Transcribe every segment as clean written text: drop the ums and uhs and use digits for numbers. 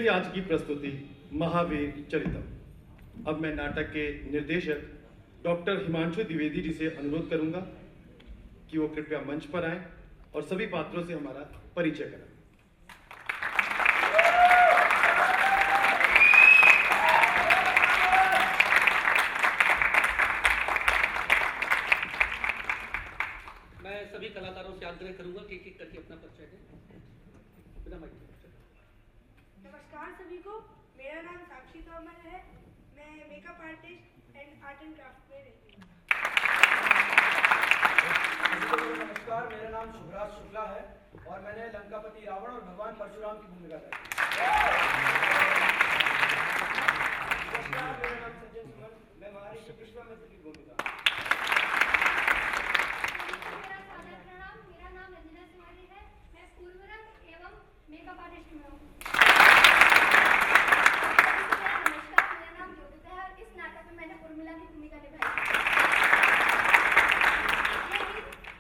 मेरी आज की प्रस्तुति महावीर चरितम। अब मैं नाटक के निर्देशक डॉक्टर हिमांशु द्विवेदी जी से अनुरोध करूंगा कि वो कृपया मंच पर आएं और सभी पात्रों से हमारा परिचय कराएं। मैं सभी कलाकारों से आग्रह करूंगा कि एक-एक करके अपना परिचय दें। बिना माइक के। नमस्कार सभी को, मेरा नाम साक्षी तोमर है। मैं makeup artist and art and craft में रहती हूँ। नमस्कार, मेरा नाम शुभराज शुक्ला है और मैंने लंकापति रावण और भगवान परशुराम की भूमिका की। नमस्कार, मेरा नाम सज्जन सुमन, मैं महर्षि विश्वामित्र की भूमिका। मेरा नाम रंजना कुमारी है। मैं पूर्वरंग एवं मेकअप आर्टिस्ट में हूँ। नमस्कार, मेरा नाम ज्योतिका है और इस नाटक में मैंने उर्मिला की भूमिका निभाई।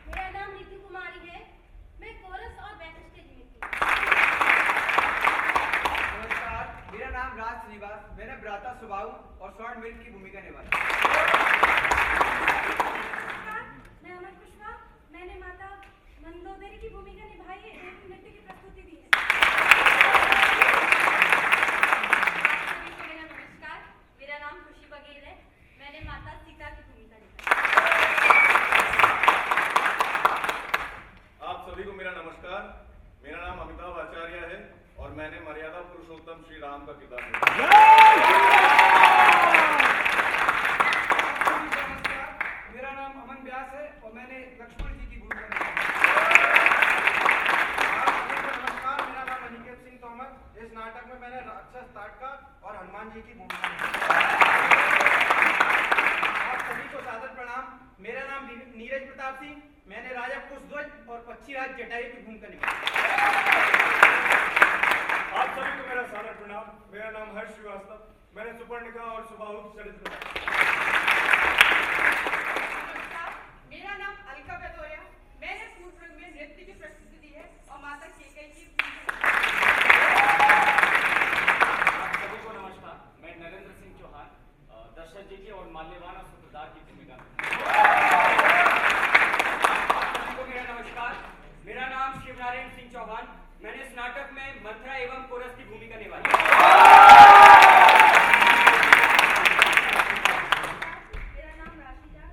मेरा नाम नीति कुमारी है। मैं कोरस और बैकस्टेज में थी। नमस्कार, मेरा नाम राज श्रीवास, मैंने भ्राता सुबाहु और स्वर्ण मिल्क की भूमिका निभाई। नमस्कार, मैं अमर पुष्पा, मैंने माता मंदोदरी की भूमिका निभाई है एवं नृत्य की प्रस्तुति दी है। नमस्कार, मेरा नाम खुशी बघेल है। मैंने माता सीता की भूमिका निभाई। आप सभी को मेरा नमस्कार। मेरा नाम अमिताभ आचार्य है और मैंने मर्यादा पुरुषोत्तम श्री राम का किरदार निभाया। नमस्कार, मेरा नाम अमन व्यास है और मैंने लक्ष्मण जी की भूमिका निभाई। नमस्कार, मेरा नाम अनिकेत सिंह तोमर। इस नाटक में मैंने राक्षस ताटका और हनुमान जी की भूमिका निभाई। आप सभी को सादर प्रणाम। मेरा नाम नीरज प्रताप सिंह, मैंने राजा पुष्पध्वज और पक्षीराज जटायु की भूमिका निभाई। आप सभी को मेरा सादर प्रणाम। मेरा नाम हर्ष श्रीवास्तव, मैंने सुपर्णिका और सुबाहु की चरित्र निभाया। नमस्कार, मेरा नाम अलका बेदोरिया, मैंने पूर्वरंग में नृत्य की प्रस्तुति दी है और माता केकई की भूमिका निभाई। आप सभी को नमस्कार। मैं नरेंद्र सिंह चौहान दशरथ जी की और माल्यवान और सूत्रधार की भूमिका में। आप सभी को मेरा नमस्कार। मेरा नाम शिवनारायण सिंह चौहान, मैंने इस नाटक में मंथरा एवं कोरस की भूमिका निभाई। मेरा नाम राशिदा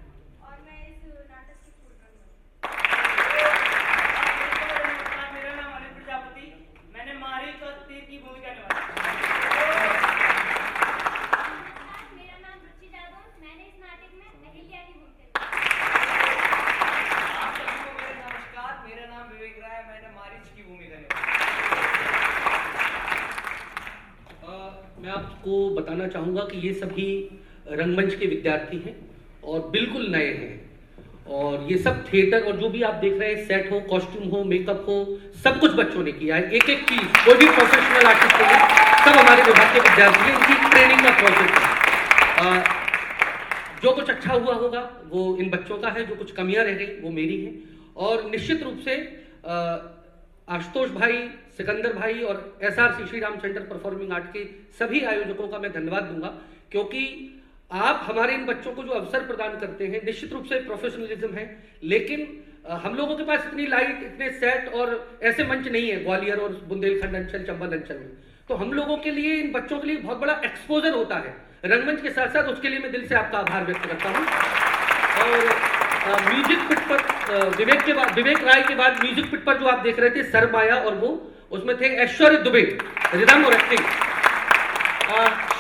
और मैं इस नाटक की पूर्वरंग हूँ। मेरा नाम अनिल प्रजापति, मैंने मारीच और तीर की भूमिका निभाई। मेरा नाम रुचि जादव, मैंने इस नाटक में अहिल्या की भूमिका निभाई। आप सभी को मेरा नमस्कार। मेरा नाम विवेक राय, मैंने मारीच की भूमिका निभाई। मैं आपको बताना चाहूँगा कि ये सभी रंगमंच के विद्यार्थी हैं और बिल्कुल नए हैं। और ये सब थिएटर और जो भी आप देख रहे हैं, सेट हो, कॉस्ट्यूम हो, मेकअप हो, सब कुछ बच्चों ने किया है। एक एक चीज़, कोई भी प्रोफेशनल आर्टिस्ट नहीं है, सब हमारे विभाग के विद्यार्थी हैं। इनकी ट्रेनिंग का प्रोसेस है। जो कुछ अच्छा हुआ होगा वो इन बच्चों का है, जो कुछ कमियां रह गई वो मेरी हैं। और निश्चित रूप से आशुतोष भाई, सिकंदर भाई और SRC Shri Ram centre performing art के सभी आयोजकों का मैं धन्यवाद दूंगा, क्योंकि आप हमारे इन बच्चों को जो अवसर प्रदान करते हैं, निश्चित रूप से प्रोफेशनलिज्म है, लेकिन हम लोगों के पास इतनी लाइट, इतने सेट और ऐसे मंच नहीं है ग्वालियर और बुंदेलखंड अंचल, चंबल अंचल में। तो हम लोगों के लिए, इन बच्चों के लिए बहुत बड़ा एक्सपोजर होता है रंगमंच के साथ साथ। उसके लिए मैं दिल से आपका आभार व्यक्त करता हूँ। और म्यूजिक पिट पर विवेक राय के बाद म्यूजिक पिट पर जो आप देख रहे थे सरमाया, और वो उसमें थे ऐश्वर्य दुबे रिदम और एक्टिंग,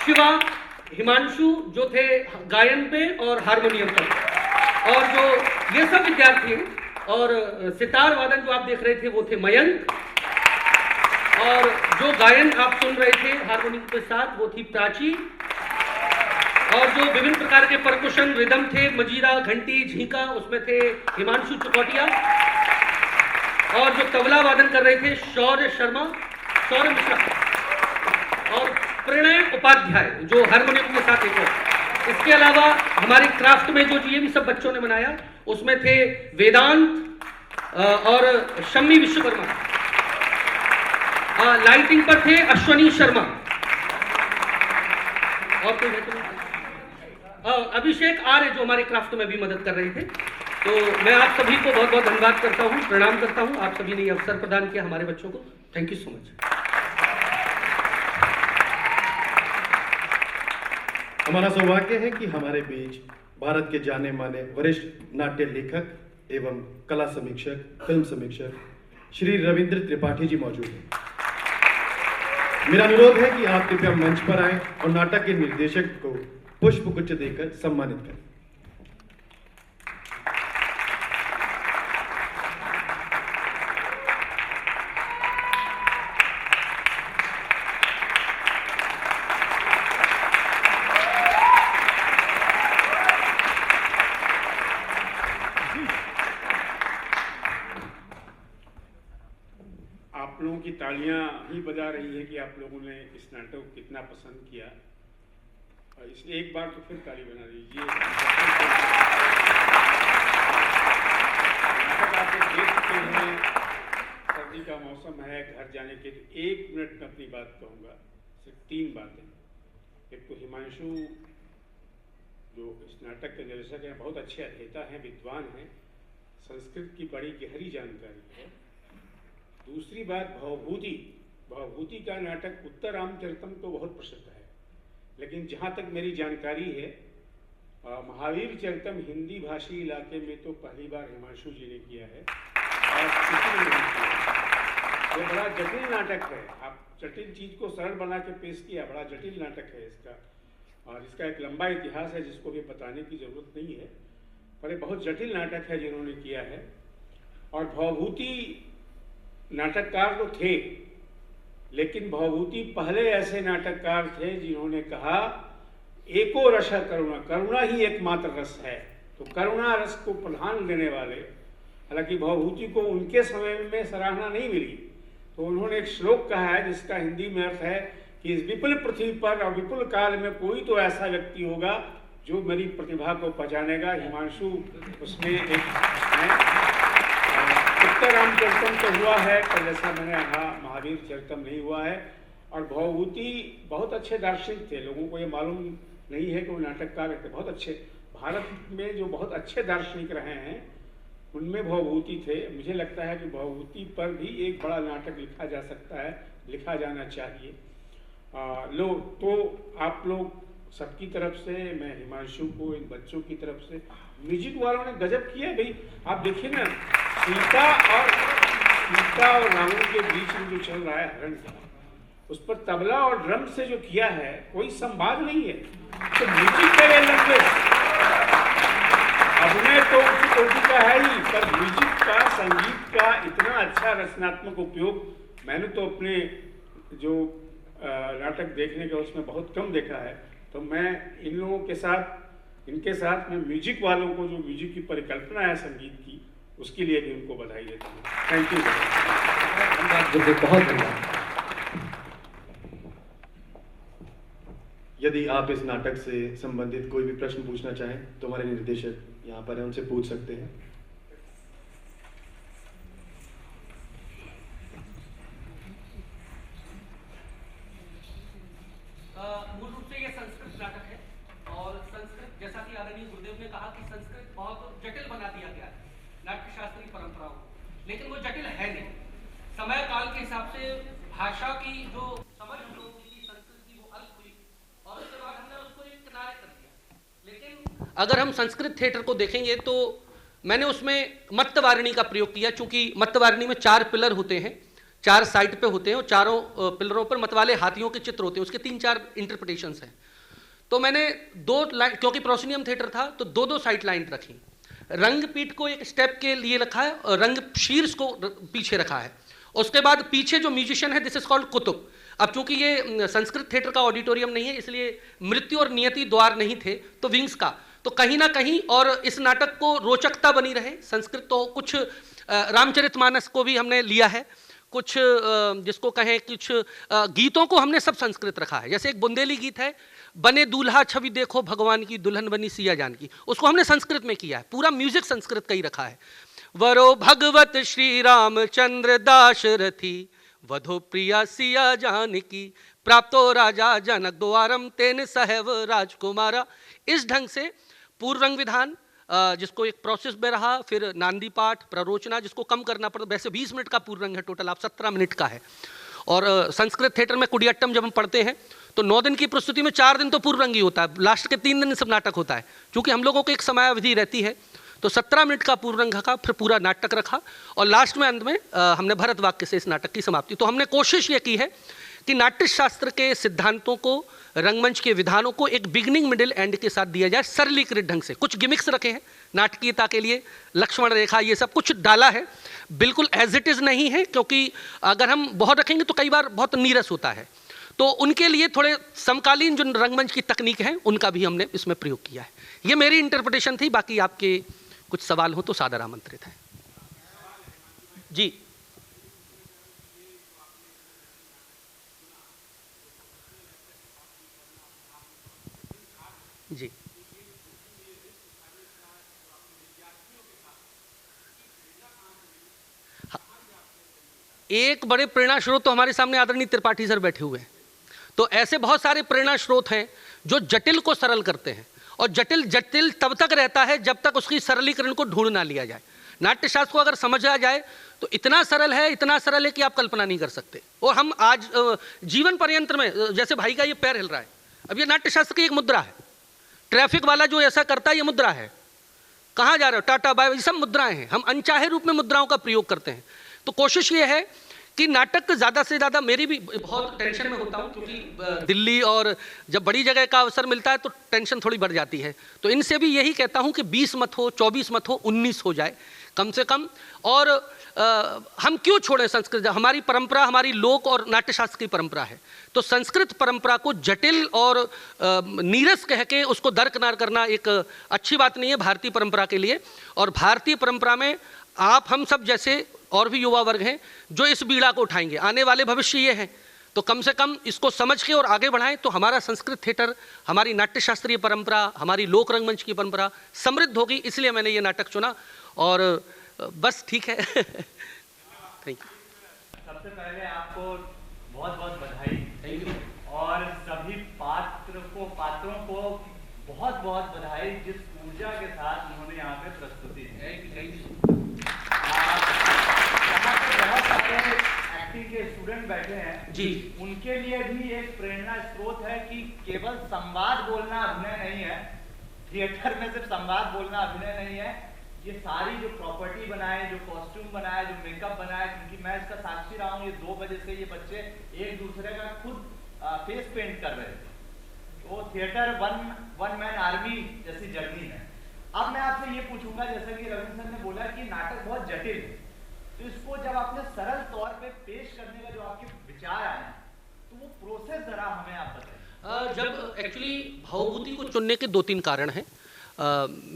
शिवा, हिमांशु जो थे गायन पे और हारमोनियम पर, और जो ये सब विद्यार्थी हैं। और सितार वादन जो आप देख रहे थे वो थे मयंक, और जो गायन आप सुन रहे थे हारमोनियम के साथ वो थी प्राची, और जो विभिन्न प्रकार के परकुशन रिदम थे, मजीरा, घंटी, झींका, उसमें थे हिमांशु चुकौटिया, और जो तबला वादन कर रहे थे शौर्य मिश्रा और प्रणय उपाध्याय जो हारमोनियम के साथ एक। इसके अलावा हमारे क्राफ्ट में जो ये भी सब बच्चों ने बनाया, उसमें थे वेदांत और शम्मी विश्वकर्मा। लाइटिंग पर थे अश्वनी शर्मा। और कोई है? अभिषेक आर्य जो हमारे क्राफ्ट में भी मदद कर रहे थे। तो मैं आप सभी को बहुत बहुत धन्यवाद करता हूँ, प्रणाम करता हूँ। आप सभी ने ये अवसर प्रदान किया हमारे बच्चों को। Thank you so much. हमारा सौभाग्य है कि हमारे बीच भारत के जाने माने वरिष्ठ नाट्य लेखक एवं कला समीक्षक, फिल्म समीक्षक श्री रविंद्र त्रिपाठी जी मौजूद हैं। मेरा अनुरोध है कि आप कृपया मंच पर आएं और नाटक के निर्देशक को पुष्पगुच्छ देकर सम्मानित करें। आप लोगों की तालियां ही बजा रही है कि आप लोगों ने इस नाटक को कितना पसंद किया। और इसलिए एक बार तो फिर ताली बना दीजिए। नाटक आप लोग देख चुके हैं, सर्दी का मौसम है, घर जाने के 1 मिनट में अपनी बात कहूँगा, सिर्फ 3 बातें। एक तो हिमांशु जो इस नाटक के निर्देशक हैं, बहुत अच्छे अभिनेता हैं, विद्वान हैं, संस्कृत की बड़ी गहरी जानकारी है। दूसरी बात भवभूति का नाटक उत्तर रामचरितम तो बहुत प्रसिद्ध है, लेकिन जहाँ तक मेरी जानकारी है महावीर चरितम हिंदी भाषी इलाके में तो पहली बार हिमांशु जी ने किया है और किसी ने नहीं किया। ये बड़ा जटिल नाटक है, आप जटिल चीज को सरल बना के पेश किया, बड़ा जटिल नाटक है इसका, और इसका एक लंबा इतिहास है जिसको भी बताने की जरूरत नहीं है, पर ये बहुत जटिल नाटक है जिन्होंने किया है। और भवभूति नाटककार तो थे, लेकिन भवभूति पहले ऐसे नाटककार थे जिन्होंने कहा एको रस करुणा, करुणा ही एकमात्र रस है, तो करुणा रस को प्रधान देने वाले। हालांकि भवभूति को उनके समय में सराहना नहीं मिली, तो उन्होंने एक श्लोक कहा है जिसका हिंदी में अर्थ है कि इस विपुल पृथ्वी पर और विपुल काल में कोई तो ऐसा व्यक्ति होगा जो मेरी प्रतिभा को पहचानेगा। हिमांशु उसमें एक उत्तर रामचरितम तो हुआ है, पर जैसा मैंने कहा महावीर चरितम नहीं हुआ है। और भवभूति बहुत अच्छे दार्शनिक थे, लोगों को ये मालूम नहीं है कि वो नाटककार थे, बहुत अच्छे। भारत में जो बहुत अच्छे दार्शनिक रहे हैं उनमें भवभूति थे। मुझे लगता है कि भवभूति पर भी एक बड़ा नाटक लिखा जा सकता है, लिखा जाना चाहिए। तो आप लोग सबकी तरफ से, मैं हिमांशु को, इन बच्चों की तरफ से, म्यूजिक वालों ने गजब किया भाई। आप देखिए ना, सीता और रावण के बीच में जो चल रहा है हरण का, उस पर तबला और ड्रम से जो किया है कोई संवाद नहीं है। तो म्यूजिक का ये लैंग्वेज, अभिनय तो उसी कोटि का है ही, पर म्यूजिक का, संगीत का इतना अच्छा रचनात्मक उपयोग मैंने तो अपने जो नाटक देखने का उसमें बहुत कम देखा है। तो मैं इन लोगों के साथ, इनके साथ मैं म्यूजिक वालों को, जो म्यूजिक की परिकल्पना है संगीत की, उसके लिए भी उनको बधाई देता हूँ। Thank you. बहुत धन्यवाद। यदि आप इस नाटक से संबंधित कोई भी प्रश्न पूछना चाहें तो हमारे निर्देशक यहाँ पर हैं, उनसे पूछ सकते हैं। मूल रूप से ये संस्कृत नाटक है, और संस्कृत, जैसा कि आदरणीय गुरुदेव ने कहा कि संस्कृत बहुत जटिल बना दिया गया है नाट्यशास्त्रीय परंपराओं, लेकिन वो जटिल है नहीं। समय काल के हिसाब से भाषा की जो समझ हम लोगों की संस्कृत की वो अल्प हुई, और उसके बाद हमने उसको एक किनारे कर दिया। लेकिन अगर हम संस्कृत थिएटर को देखेंगे तो मैंने उसमें मत्तवारिणी का प्रयोग किया, चूंकि मत्तवारिणी में 4 पिलर होते हैं, 4 साइड पे होते हैं, और चारों पिलरों पर मतवाले हाथियों के चित्र होते हैं, उसके 3-4 इंटरप्रिटेशंस हैं। तो मैंने 2 लाइन, क्योंकि प्रोसिनियम थिएटर था तो 2-2 साइड लाइन रखी। रंगपीठ को एक स्टेप के लिए रखा है और रंग शीर्ष को पीछे रखा है। उसके बाद पीछे जो म्यूजिशियन है, दिस इज कॉल्ड कुतुब। अब चूंकि ये संस्कृत थिएटर का ऑडिटोरियम नहीं है, इसलिए मृत्यु और नियति द्वार नहीं थे, तो विंग्स का, तो कहीं ना कहीं, और इस नाटक को रोचकता बनी रहे, संस्कृत तो कुछ रामचरितमानस को भी हमने लिया है, कुछ जिसको कहें, कुछ गीतों को हमने सब संस्कृत रखा है। जैसे एक बुंदेली गीत है, बने दूल्हा छवि देखो भगवान की, दुल्हन बनी सिया जान की, उसको हमने संस्कृत में किया है, पूरा म्यूजिक संस्कृत का ही रखा है। वरो भगवत श्री रामचंद्र दाशरथी, वधो प्रिया सिया जान की, प्राप्तो राजा जनक द्वारम तेन सहव राजकुमारा। इस ढंग से पूर्व रंग विधान जिसको एक प्रोसेस में रहा, फिर नांदी पाठ, प्ररोचना जिसको कम करना पड़ता, वैसे 20 मिनट का पूर्व रंग है टोटल, आप 17 मिनट का है। और संस्कृत थिएटर में कुडियाट्टम जब हम पढ़ते हैं तो 9 दिन की प्रस्तुति में 4 दिन तो पूर्व रंग ही होता है, लास्ट के 3 दिन सब नाटक होता है। क्योंकि हम लोगों को एक समयावधि रहती है तो 17 मिनट का पूर्व रंग का, फिर पूरा नाटक रखा और लास्ट में अंत में हमने भरत वाक्य से इस नाटक की समाप्ति। तो हमने कोशिश ये की है कि नाट्य शास्त्र के सिद्धांतों को, रंगमंच के विधानों को एक बिगिनिंग मिडिल एंड के साथ दिया जाए सरलीकृत ढंग से। कुछ गिमिक्स रखे हैं नाटकीयता के लिए, लक्ष्मण रेखा ये सब कुछ डाला है, बिल्कुल एज इट इज़ नहीं है, क्योंकि अगर हम बहुत रखेंगे तो कई बार बहुत नीरस होता है। तो उनके लिए थोड़े समकालीन जो रंगमंच की तकनीक है उनका भी हमने इसमें प्रयोग किया है। ये मेरी इंटरप्रिटेशन थी, बाकी आपके कुछ सवाल हो तो सादर आमंत्रित है। जी जी एक बड़े प्रेरणा स्रोत तो हमारे सामने आदरणीय त्रिपाठी सर बैठे हुए हैं। तो ऐसे बहुत सारे प्रेरणा स्रोत हैं जो जटिल को सरल करते हैं, और जटिल जटिल तब तक रहता है जब तक उसकी सरलीकरण को ढूंढ ना लिया जाए। नाट्यशास्त्र को अगर समझा जाए तो इतना सरल है, इतना सरल है कि आप कल्पना नहीं कर सकते। और हम आज जीवन पर्यंत में, जैसे भाई का ये पैर हिल रहा है, अब ये नाट्यशास्त्र की एक मुद्रा है। ट्रैफिक वाला जो ऐसा करता है ये मुद्रा है। कहाँ जा रहे हो, टाटा बाय, ये सब मुद्राएं हैं। हम अनचाहे रूप में मुद्राओं का प्रयोग करते हैं। तो कोशिश ये है कि नाटक ज़्यादा से ज़्यादा, मेरी भी बहुत टेंशन में होता हूँ क्योंकि दिल्ली और जब बड़ी जगह का अवसर मिलता है तो टेंशन थोड़ी बढ़ जाती है। तो इनसे भी यही कहता हूँ कि 20 मत हो, 24 मत हो, 19 हो जाए कम से कम। और हम क्यों छोड़ें संस्कृत, हमारी परंपरा, हमारी लोक और नाट्यशास्त्र की परंपरा है। तो संस्कृत परंपरा को जटिल और नीरस कह के उसको दरकिनार करना एक अच्छी बात नहीं है भारतीय परंपरा के लिए। और भारतीय परंपरा में आप, हम सब जैसे और भी युवा वर्ग हैं जो इस बीड़ा को उठाएंगे, आने वाले भविष्य ये है। तो कम से कम इसको समझ के और आगे बढ़ाएं तो हमारा संस्कृत थिएटर, हमारी नाट्यशास्त्रीय परंपरा, हमारी लोक रंगमंच की परंपरा समृद्ध होगी। इसलिए मैंने ये नाटक चुना और बस ठीक है। Thank you. सबसे पहले आपको बहुत बहुत बधाई। Thank you. और सभी पात्रों को बहुत बहुत बधाई जिस ऊर्जा के साथ उन्होंने यहाँ पे प्रस्तुति दी। Thank you. यहाँ पे बहुत सारे एक्टिंग के स्टूडेंट बैठे हैं जी, उनके लिए भी एक प्रेरणा स्रोत है कि केवल संवाद बोलना अभिनय नहीं है। थिएटर में सिर्फ संवाद बोलना अभिनय नहीं है। ये सारी जो प्रॉपर्टी बनाए, जो कॉस्ट्यूम बनाए, जो मेकअप बनाए, क्योंकि मैं इसका साक्षी रहा हूँ, ये 2 बजे से ये बच्चे एक दूसरे का खुद फेस पेंट कर रहे थे। वो थिएटर वन मैन आर्मी जैसी जर्नी है। अब मैं आपसे ये पूछूंगा, जैसा कि रविंद्र सर ने बोला कि नाटक बहुत जटिल है, तो इसको जब आपने सरल तौर पे पेश करने का जो आपके विचार आए, तो वो प्रोसेस जरा हमें आप बताएं। जब एक्चुअली भावभूति को चुनने के 2-3 कारण हैं।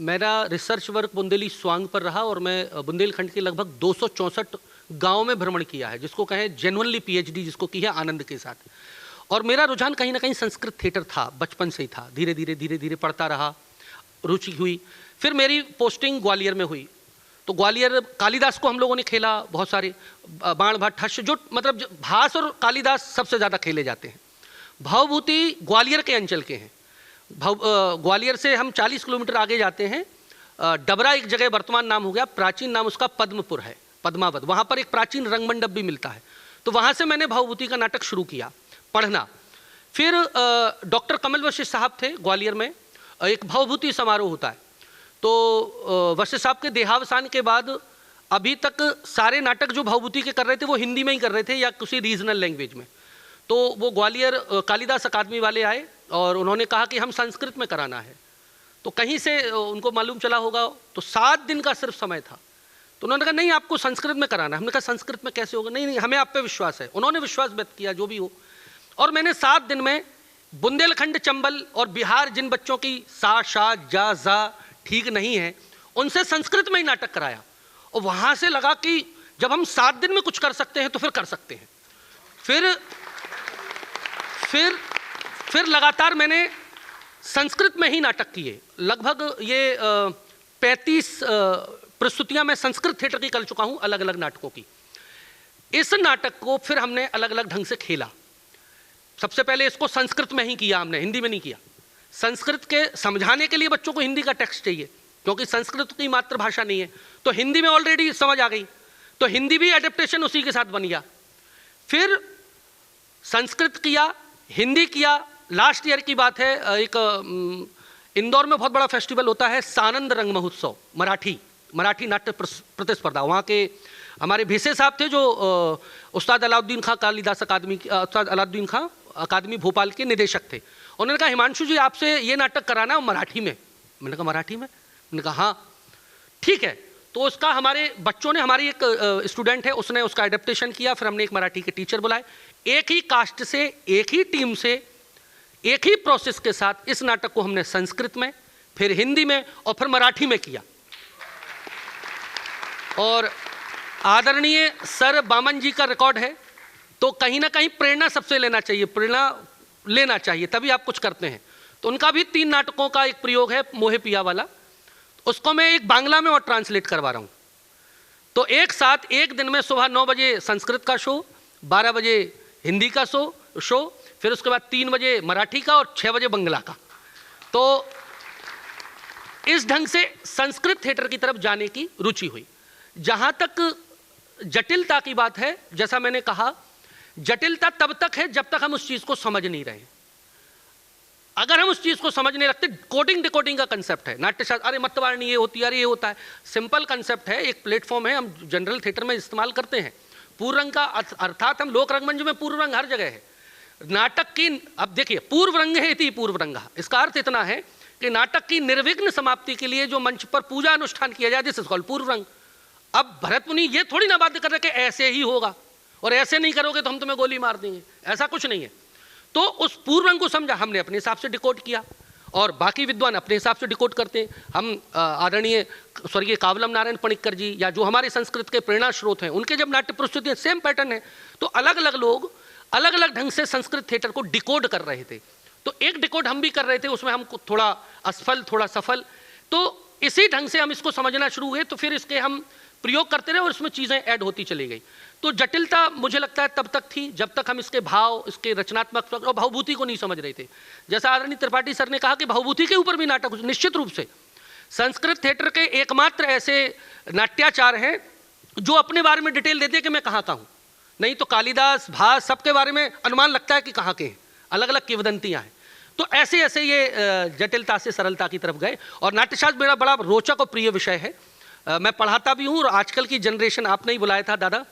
मेरा रिसर्च वर्क बुंदेली स्वांग पर रहा और मैं बुंदेलखंड के लगभग 264 गाँव में भ्रमण किया है, जिसको कहें जेन्युइनली PhD जिसको की है आनंद के साथ। और मेरा रुझान कहीं ना कहीं संस्कृत थिएटर था, बचपन से ही था। धीरे धीरे पढ़ता रहा, रुचि हुई। फिर मेरी पोस्टिंग ग्वालियर में हुई। तो ग्वालियर कालिदास को हम लोगों ने खेला, बहुत सारे बाण भाट ठश, जो मतलब भास और कालिदास सबसे ज़्यादा खेले जाते हैं। भावभूति ग्वालियर के अंचल के हैं। ग्वालियर से हम 40 किलोमीटर आगे जाते हैं, डबरा एक जगह वर्तमान नाम हो गया, प्राचीन नाम उसका पद्मपुर है, पद्मावत। वहाँ पर एक प्राचीन रंगमंडप भी मिलता है। तो वहाँ से मैंने भावभूति का नाटक शुरू किया पढ़ना। फिर डॉक्टर कमल वशिष्ठ साहब थे ग्वालियर में, एक भावभूति समारोह होता है। तो वशिष्ठ साहब के देहावसान के बाद अभी तक सारे नाटक जो भावभूति के कर रहे थे वो हिंदी में ही कर रहे थे या किसी रीजनल लैंग्वेज में। तो वो ग्वालियर कालिदास अकादमी वाले आए और उन्होंने कहा कि हम संस्कृत में कराना है। तो कहीं से उनको मालूम चला होगा, तो 7 दिन का सिर्फ समय था। तो उन्होंने कहा नहीं आपको संस्कृत में कराना है। हमने कहा संस्कृत में कैसे होगा? नहीं हमें आप पे विश्वास है। उन्होंने विश्वास व्यक्त किया जो भी हो, और मैंने 7 दिन में बुंदेलखंड, चंबल और बिहार जिन बच्चों की सा शा जा जा ठीक नहीं है, उनसे संस्कृत में ही नाटक कराया। और वहाँ से लगा कि जब हम 7 दिन में कुछ कर सकते हैं तो फिर कर सकते हैं। फिर लगातार मैंने संस्कृत में ही नाटक किए। लगभग ये 35 प्रस्तुतियां मैं संस्कृत थिएटर की कर चुका हूं, अलग अलग नाटकों की। इस नाटक को फिर हमने अलग अलग ढंग से खेला। सबसे पहले इसको संस्कृत में ही किया हमने, हिंदी में नहीं किया। संस्कृत के समझाने के लिए बच्चों को हिंदी का टेक्स्ट चाहिए, क्योंकि संस्कृत की मातृभाषा नहीं है, तो हिंदी में ऑलरेडी समझ आ गई, तो हिंदी भी एडेप्टेशन उसी के साथ बन गया। फिर संस्कृत किया, हिंदी किया। लास्ट ईयर की बात है, एक इंदौर में बहुत बड़ा फेस्टिवल होता है सानंद रंग महोत्सव, मराठी नाट्य प्रतिस्पर्धा। वहाँ के हमारे भिसे साहब थे जो उस्ताद अलाउद्दीन खां कालिदास अकादमी, उस्ताद अलाउद्दीन खां अकादमी भोपाल के निदेशक थे। उन्होंने कहा हिमांशु जी आपसे ये नाटक कराना है मराठी में। मैंने कहा मराठी में? मैंने कहा हाँ ठीक है। तो उसका हमारे बच्चों ने, हमारी एक स्टूडेंट है उसने उसका एडेप्टेशन किया। फिर हमने एक मराठी के टीचर बुलाए, एक ही कास्ट से, एक ही टीम से, एक ही प्रोसेस के साथ इस नाटक को हमने संस्कृत में, फिर हिंदी में और फिर मराठी में किया। और आदरणीय सर बामन जी का रिकॉर्ड है, तो कहीं ना कहीं प्रेरणा सबसे लेना चाहिए, प्रेरणा लेना चाहिए तभी आप कुछ करते हैं। तो उनका भी 3 नाटकों का एक प्रयोग है, मोहे पिया वाला, उसको मैं एक बांग्ला में और ट्रांसलेट करवा रहा हूँ। तो एक साथ एक दिन में सुबह 9 बजे संस्कृत का शो, 12 बजे हिंदी का शो, फिर उसके बाद 3 बजे मराठी का और 6 बजे बंगला का। तो इस ढंग से संस्कृत थिएटर की तरफ जाने की रुचि हुई। जहाँ तक जटिलता की बात है, जैसा मैंने कहा, जटिलता तब तक है जब तक हम उस चीज़ को समझ नहीं रहे। अगर हम उस चीज़ को समझ नहीं रखते, कोडिंग डिकोडिंग का कंसेप्ट है नाट्यशास्त्र, अरे मतवारणी ये होती है, अरे ये होता है, सिंपल कंसेप्ट है, एक प्लेटफॉर्म है, हम जनरल थिएटर में इस्तेमाल करते हैं। पूर्व रंग का अर्थात हम लोक रंगमंच में पूर्व रंग हर जगह है। नाटक की, अब देखिए, पूर्व रंग है इति पूर्व रंग, इसका अर्थ इतना है कि नाटक की निर्विघ्न समाप्ति के लिए जो मंच पर पूजा अनुष्ठान किया जाए, दिस इज कॉल्ड पूर्व रंग। अब भरत मुनि ये थोड़ी ना बात कर रहे कि ऐसे ही होगा और ऐसे नहीं करोगे तो हम तुम्हें गोली मार देंगे, ऐसा कुछ नहीं है। तो उस पूर्व रंग को समझा, हमने अपने हिसाब से डिकोड किया और बाकी विद्वान अपने हिसाब से डिकोड करते हैं। हम आदरणीय स्वर्गीय कावलम नारायण पणिक्कर जी या जो हमारे संस्कृत के प्रेरणा स्रोत हैं, उनके जब नाट्य प्रस्तुति सेम पैटर्न है, तो अलग अलग लोग अलग अलग ढंग से संस्कृत थिएटर को डिकोड कर रहे थे। तो एक डिकोड हम भी कर रहे थे, उसमें हमको थोड़ा असफल थोड़ा सफल, तो इसी ढंग से हम इसको समझना शुरू हुए। तो फिर इसके हम प्रयोग करते रहे और इसमें चीज़ें ऐड होती चली गई। तो जटिलता मुझे लगता है तब तक थी जब तक हम इसके भाव, इसके रचनात्मक और भावभूति को नहीं समझ रहे थे। जैसा आदरणीय त्रिपाठी सर ने कहा कि भावभूति के ऊपर भी नाटक, निश्चित रूप से संस्कृत थिएटर के एकमात्र ऐसे नाट्याचार हैं जो अपने बारे में डिटेल देते हैं कि मैं कहाँ का हूँ। नहीं तो कालिदास, भास, सबके बारे में अनुमान लगता है कि कहाँ के हैं, अलग अलग किंवदंतियाँ हैं। तो ऐसे ऐसे ये जटिलता से सरलता की तरफ गए। और नाट्यशास्त्र मेरा बड़ा रोचक और प्रिय विषय है, मैं पढ़ाता भी हूँ। और आजकल की जनरेशन, आपने ही बुलाया था दादा,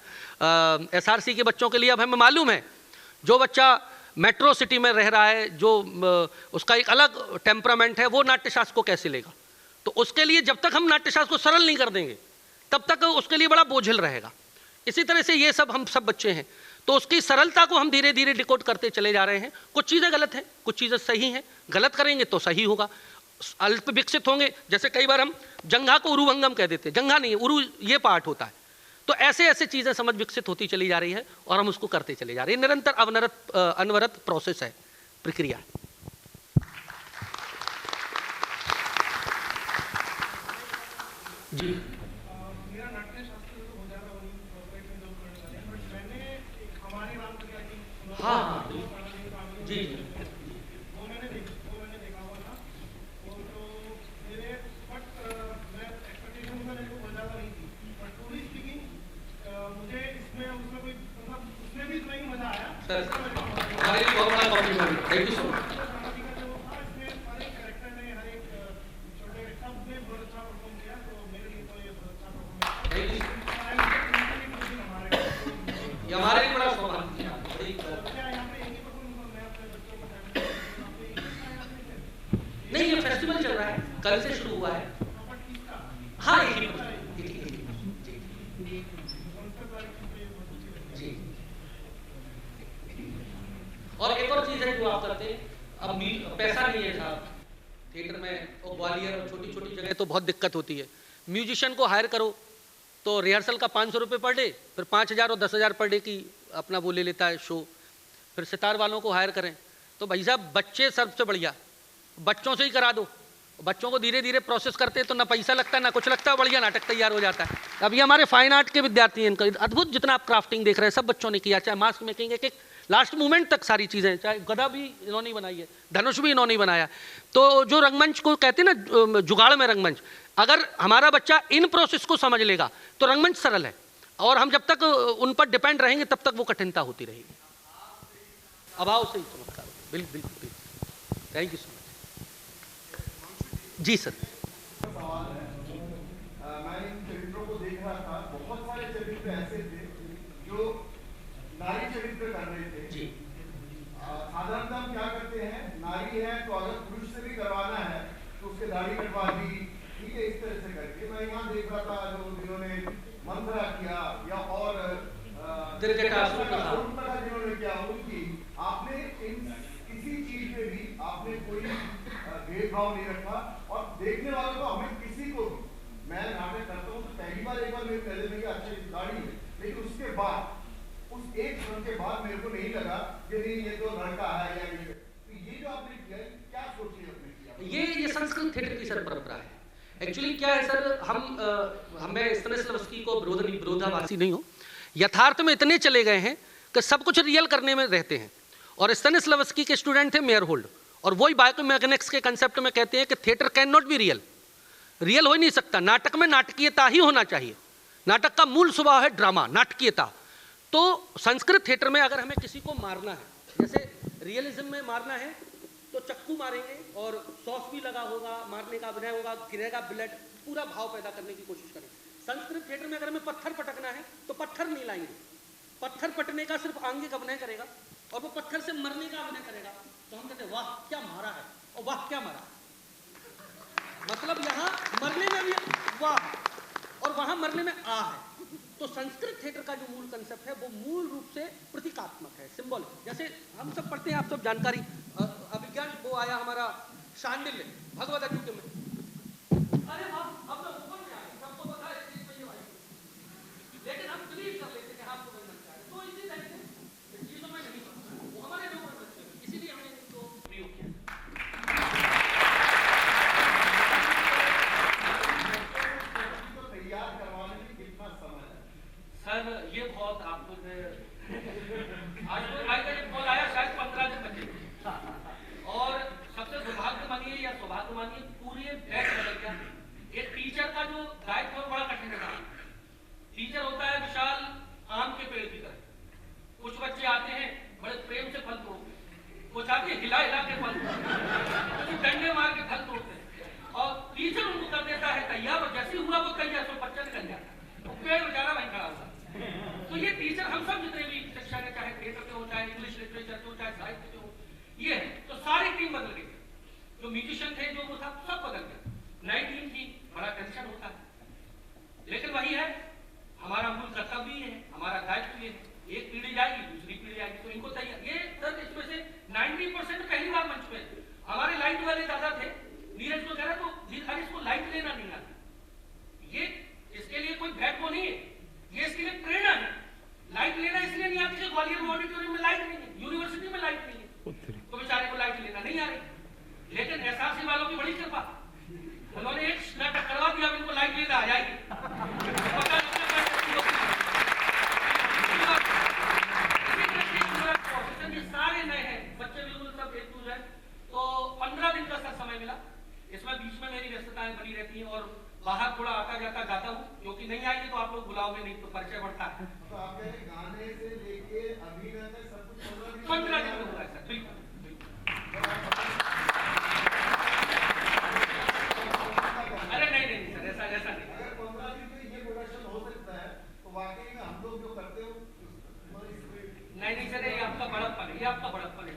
SRC के बच्चों के लिए अब हमें मालूम है, जो बच्चा मेट्रो सिटी में रह रहा है, जो उसका एक अलग टेम्परामेंट है, वो नाट्यशास्त्र को कैसे लेगा। तो उसके लिए जब तक हम नाट्यशास्त्र को सरल नहीं कर देंगे तब तक उसके लिए बड़ा बोझिल रहेगा। इसी तरह से ये सब, हम सब बच्चे हैं, तो उसकी सरलता को हम धीरे धीरे डिकोड करते चले जा रहे हैं। कुछ चीज़ें गलत हैं, कुछ चीज़ें सही हैं, गलत करेंगे तो सही होगा, अल्प विकसित होंगे। जैसे कई बार हम जंघा को उरुभंगम कह देते हैं, जंघा नहीं है, उरु ये पार्ट होता है। तो ऐसे ऐसे चीज़ें समझ विकसित होती चली जा रही है और हम उसको करते चले जा रहे हैं। निरंतर अनवरत प्रोसेस है, प्रक्रिया है। जी मेरा नाट्यशास्त्र हो जाता वही कॉर्पोरेट में जॉब करने वाले हैं, बट मैंने हमारे राम कथा की, हाँ जी वो मैंने देखा हुआ था। तो मेरे बट मैं एक्सपेक्टेशन में मेरे को बहुत ज़्यादा नहीं थी, बट ट्रूली स्पीकिंग मुझे इसमें उसमें कोई मतलब उसमें भी इतना ही मज़ा आया। Thank you so much. हमारे लिए बड़ा सौभाग्य है। नहीं, ये फेस्टिवल चल रहा है, कल से शुरू हुआ है। हाँ, एक ही जी। और एक और चीज है जो आप करते हैं, अब पैसा नहीं है साहब थिएटर में, और ग्वालियर और छोटी छोटी जगह तो बहुत दिक्कत होती है। म्यूजिशियन को हायर करो तो रिहर्सल का 500 रुपये पर डे, फिर 5000 और 10,000 पर डे की अपना वो ले लेता है शो। फिर सितार वालों को हायर करें तो भाई साहब बच्चे सबसे बढ़िया, बच्चों से ही करा दो। बच्चों को धीरे धीरे प्रोसेस करते हैं तो ना पैसा लगता है ना कुछ लगता है, बढ़िया नाटक तैयार हो जाता है। अभी हमारे फाइन आर्ट के विद्यार्थी हैं, इनका अद्भुत, जितना आप क्राफ्टिंग देख रहे हैं सब बच्चों ने किया, चाहे मास्क मेकिंग, एक लास्ट मोमेंट तक सारी चीज़ें, चाहे गदा भी इन्होंने ही बनाई है, धनुष भी इन्होंने ही बनाया। तो जो रंगमंच को कहते हैं ना जुगाड़ में रंगमंच, अगर हमारा बच्चा इन प्रोसेस को समझ लेगा तो रंगमंच सरल है, और हम जब तक उन पर डिपेंड रहेंगे तब तक वो कठिनता होती रहेगी। अभाव से ही चमत्कार। बिल्कुल बिल्कुल, थैंक यू सो मच। जी सर। मैं इन चरित्रों को देख रहा था, बहुत सारे चरित्र ऐसे थे जो नारी चरित्र कर रहे थे जी। साधारणतः हम क्या करते हैं, नारी है तो अगर पुरुष से भी करवाना है तो उसके दाढ़ी कटवा दी, ठीक है, इस तरह से करके। मैं यहाँ देख रहा था जो जिन्होंने मंत्रा किया या और जिन्होंने किया, उनकी आपने किसी चीज में भी आपने कोई भेदभाव नहीं रखा, और देखने वालों को, हमें किसी को भी, मैं नाटक करता हूँ तो पहली बार एक बार मेरे नजर में अच्छी गाड़ी है, लेकिन उसके बाद उस एक क्षण के बाद मेरे को नहीं लगा कि नहीं ये तो लड़का है या ये। तो ये जो आपने किया, क्या सोचिए आपने किया? ये संस्कृत थिएटर की सर परंपरा है। एक्चुअली क्या है सर, मैं स्टेनिस्लवस्की को विरोधाभासी नहीं हूँ, यथार्थ में इतने चले गए हैं कि सब कुछ रियल करने में रहते हैं। और स्टेनिस्लवस्की के स्टूडेंट थे मेयरहोल्ड, और वही बायोमैकेनिक्स के कंसेप्ट में कहते हैं कि theatre can not be real, real हो ही नहीं सकता, नाटक में नाटकीयता ही होना चाहिए। नाटक का मूल स्वभाव है ड्रामा, नाटकीयता। तो संस्कृत थिएटर में अगर हमें किसी को मारना है, जैसे रियलिज्म में मारना है तो चक्कू मारेंगे और सॉस भी लगा होगा, मारने का अभिनय होगा, गिरेगा ब्लड, पूरा भाव पैदा करने की कोशिश करें। संस्कृत थिएटर में अगर हमें पत्थर पटकना है तो पत्थर नहीं लाएंगे, पत्थर पटने का सिर्फ आंगिक अभिनय करेगा, और वो पत्थर से मरने का अभिनय करेगा। तो हम कहते हैं वाह क्या मारा है, और वाह क्या मारा, मतलब यहाँ मरने में भी वाह और वहां मरने में आ है। तो संस्कृत थिएटर का जो मूल कंसेप्ट है वो मूल रूप से प्रतीकात्मक है, सिंबल। जैसे हम सब पढ़ते हैं, आप सब जानकारी, अभिज्ञान वो आया हमारा शांडिल्य भगवद अद्वितीय में, अरे वाह अब तो ऊपर में आए, सबको पता है स्टेज पे ये वाली, लेकिन हम बिलीव कर लेते हैं आपको बनना चाहिए। तो इसी तरह से चीजों में नहीं, वो हमारे जो बच्चे, इसीलिए हमने इसको प्रयोग किया। सर ये बहुत आपको आज तो भाई का एक कॉल आया शायद 15 दिन पहले, और सबसे दुर्भाग्य मानिए या सौभाग्य मानिए, पूरे बैच बदल गया। एक टीचर का जो दायित्व बड़ा कठिन था। टीचर होता है विशाल आम के पेड़ की तरह, कुछ बच्चे आते हैं बड़े प्रेम से फल तोड़ते, कुछ आते हैं हिला हिला के फल तोड़ते, कुछ डंडे मार के फल तोड़ते हैं, और टीचर उनको कर देता है तैयार, और जैसे हुआ वो तैयार, तो बच्चा निकल जाता है, पेड़ बेचारा वहीं खड़ा होता। तो ये टीचर हम सब जितने भी शिक्षा के, चाहे थिएटर के हो, चाहे इंग्लिश लिटरेचर के हो, चाहे साहित्य के हो, ये है। तो सारी टीम बदल गई, जो म्यूजिशियन थे, जो वो था, सब बदल गया। नई टीम थी, बड़ा टेंशन होता है, लेकिन वही है हमारा मूल कर्तव्य है, हमारा दायित्व ये है। एक पीढ़ी जाएगी, दूसरी पीढ़ी आएगी, तो इनको तैयार। ये सर इसमें से 90% पहली बार मंच पे हमारे लाइट वाले दादा थे, नीरज को कह रहा तो दिखाई इसको लाइट लेना नहीं आता। ये इसके लिए कोई भेद वो नहीं है, ये इसके लिए प्रेरणा है। लाइट लेना इसलिए नहीं आती कि ग्वालियर में ऑडिटोरियम में लाइट नहीं है, यूनिवर्सिटी में लाइट नहीं है, तो बेचारे को लाइट लेना नहीं आ रही। लेकिन एसआरसी वालों की बड़ी कृपा, उन्होंने एक नाटक करवा दिया, इनको लाइट लेना आ जाएगी। सारे नए हैं बच्चे, बिल्कुल सब एक टू जेड। तो 15 दिन का सर समय मिला, इसमें बीच में मेरी व्यस्तताएं बनी रहती हैं, और बाहर थोड़ा आता जाता जाता हूँ, क्योंकि नहीं आएंगे तो आप लोग बुलाओगे नहीं, तो परिचय बढ़ता है। तो आप गाने से लेके अभिनय तक सब कुछ 15 दिन में हुआ है सर, बिल्कुल। अरे नहीं नहीं सर, ऐसा नहीं। अगर 15 दिन में ये प्रोडक्शन हो सकता है तो वाकई में हम लोग जो करते हो नहीं सर, ये आपका बड़प्पन है, ये आपका बड़प्पन है।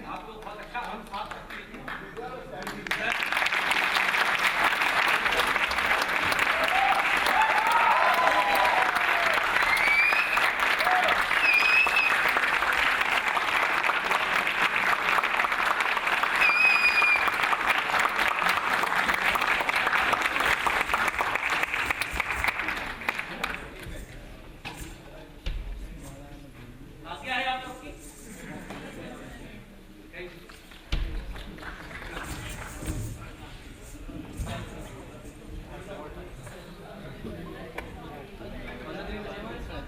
आप लोग बहुत अच्छा, हम साथ करते हैं।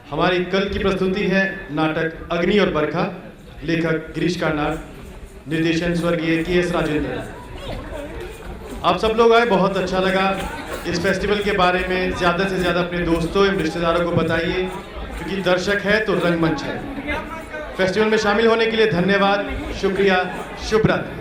हमारी कल की प्रस्तुति है नाटक अग्नि और बरखा। लेखक गिरीश कार्नाड, निर्देशन स्वर्गीय के.एस. राजेंद्र। आप सब लोग आए, बहुत अच्छा लगा। इस फेस्टिवल के बारे में ज़्यादा से ज़्यादा अपने दोस्तों एवं रिश्तेदारों को बताइए, क्योंकि दर्शक है तो रंगमंच है। फेस्टिवल में शामिल होने के लिए धन्यवाद, शुक्रिया, शुभ रात्रि।